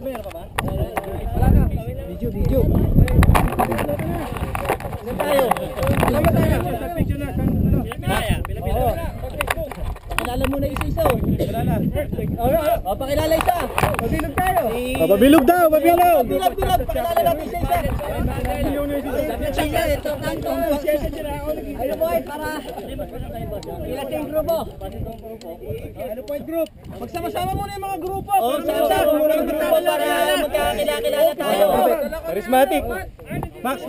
Meron pa ba? Wala na. Video. Saan tayo? Alam ba tayo? Picture na. Pila. Pakilala muna isa-isa. Pakilala. Pakilala isa. Pabilog tayo. Pabilog daw, pabilog. Bilog. Pakilala natin isa-isa. Ano boy, para ilan yung grupo? Ano po yung group? Magsama-sama muna yung mga grupo. Magsama-sama muna yung grupo para magkakilala tayo. Charismatic. Max.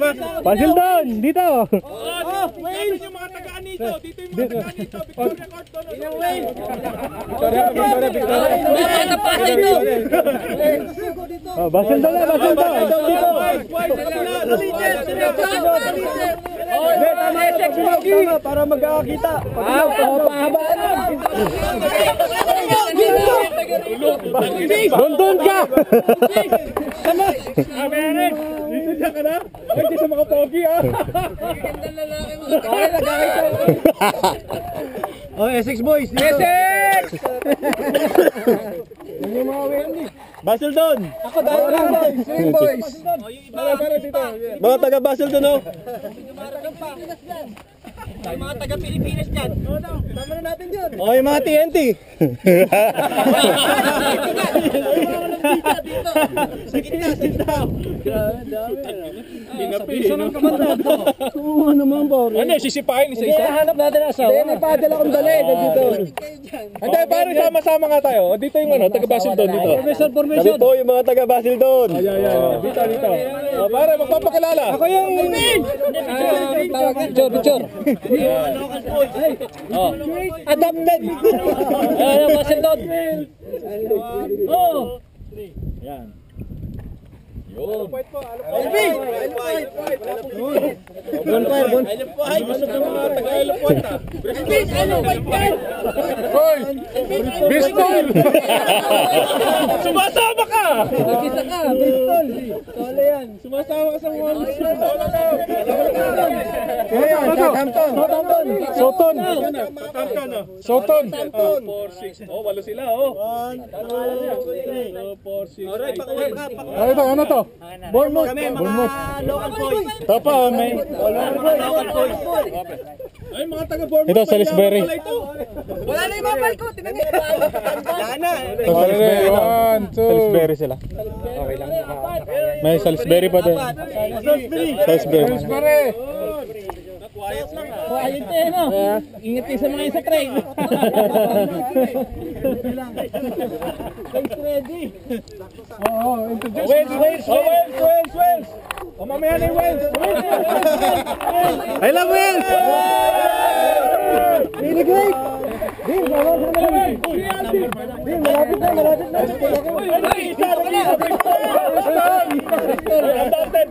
Basil doon, dito. Wayne! Yung mga tagaan nito, dito yung mga tagaan nito. Victoria Court doon. Inang Wayne! Victoria. Napasay to! Basil doon. Ito dito. Tama, para magkakita. Pahabaan na. Doon ka. Dito siya ka na? Ay, di sa mga pogi ah. Oh, Essex boys. Essex! Basil doon. Ako dahil lang boys! Swing boys! Mga taga Basil doon, oh. May mga taga-Pilipinas dyan. Tama na natin dyan. Oh, yung mga TNT. Sa gitna. Pinapiso ng kamandad. Oo naman, Bor. Ano, sisipain isa-isa? Hanap natin asawa. Hindi, may padel akong dali. Dito. Hindi, pare, sama-sama nga tayo. O, dito yung ano, taga-Basil doon, dito. Sabi po yung mga taga Basil doon. Ayan. Dito. O, pare, magpapakilala. Ako yung... Picture. Adopted. Ano ba si Don? Oh. Ayan. Hoy! Bristol! Sumasama ka! Mag-isa ka, Bristol. Solo yan. Sumasama ka sa mga Soton. Soton. 4-6. Oh, walo sila, oh. 1, 2, 3, 4, 6. Alright, ano to? Bournemouth. Local boys. Ito pa, may... Local boys. Ay, mga taga-Bournemouth. Ito, Salisbury. Wala na yung mapal ko. Tingnan niyo. Wala na. Ito, Salisbury. 1, 2. Salisbury sila. May Salisbury pa din. Salisbury. Pare. Quiet eh, no? Ingat kayo sa mga isa train. Thanks, ready. Wales. O, mamaya na yung Wales. I love Wales! Really great! Adopted.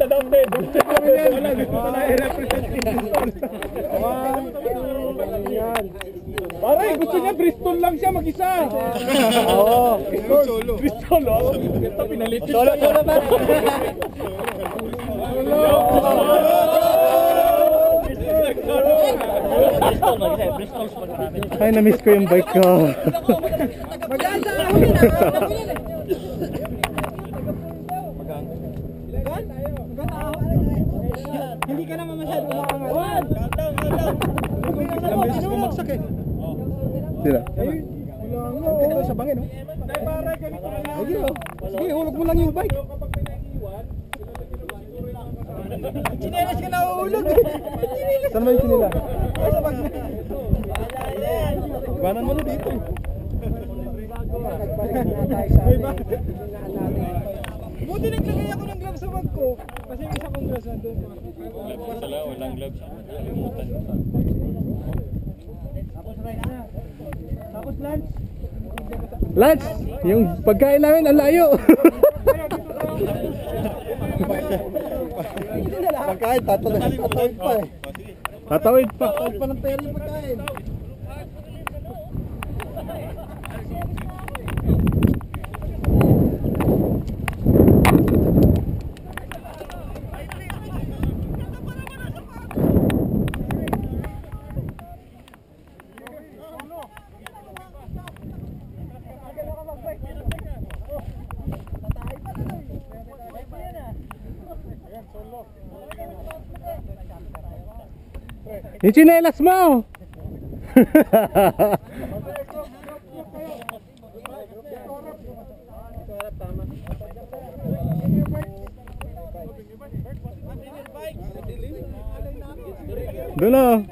Pare, gusto niya Bristol lang siya mag-isa. Oo. Bristol, oh. Ito, pinalitin siya. Solo ba? Ay, na-miss ko yung bike ko. Hindi ka naman masyado makakangawan. Ilang beses bumagsak eh. Sila? Wala sa bangin, oh. Sige, hulog mo lang yung bike. Chinelas ka na uhulog. Saan ba yung sinila? Banan mo na dito. Buti naglagay ako ng gloves sa bag ko. Kasi yung isa kong gloves nandun. Walang gloves. Tapos lunch. Lance, yung pagkain namin ang layo. Pagkain, tatawid pa eh. Tatawid pa. Tatawid pa ng pera yung pagkain. Yung chinelas mo! Doon na.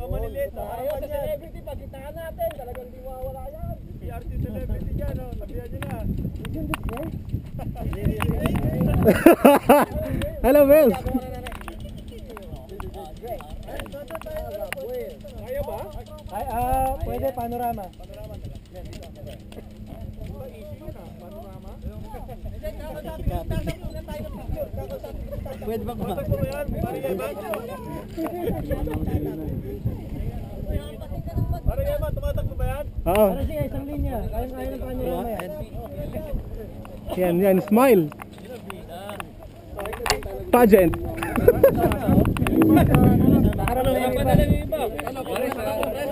Maliliit na. Ayaw sa celebrity, pagkitaan natin. Talagang di mawawala yan. PRT celebrity dyan, no? Sabihan nyo na. Hello, Will. Kaya ba? Ay, pwede panorama. Pwede ba ba? Parang yan ba? Tumatakbo ba yan? Oo. Sige, isang linya. Kaya ng panorama yan. Yan, smile. Pageant. Para lang yung iba. Ano, pare, sa compress.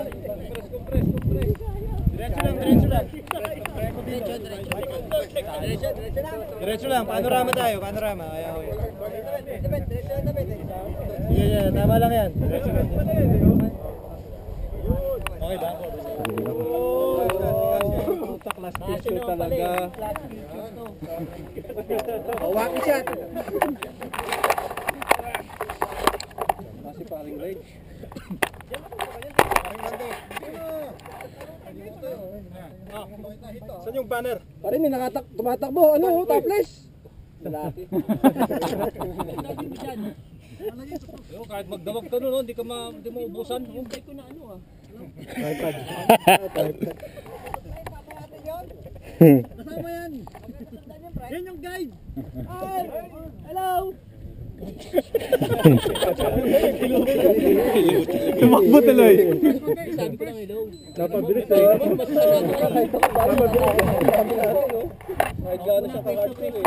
Diretso lang. Diretso lang, panorama tayo, panorama. Ayaw. Sige, tama lang yan. Okay ba? Class picture talaga. Hawaki siya. Kasi paring rage. Saan yung banner? Pare, may tumatakbo. Ano, topless? Lalaki. Kahit magdawag ka nun, hindi mo ubusan. Hindi ko na ano ah. iPad. Kasama yan. Yan yung guide. Hi! Hello! Tumakbo tuloy. Sabi ko lang hello. Napabilis eh. Kahit gano'n sa kakarte eh.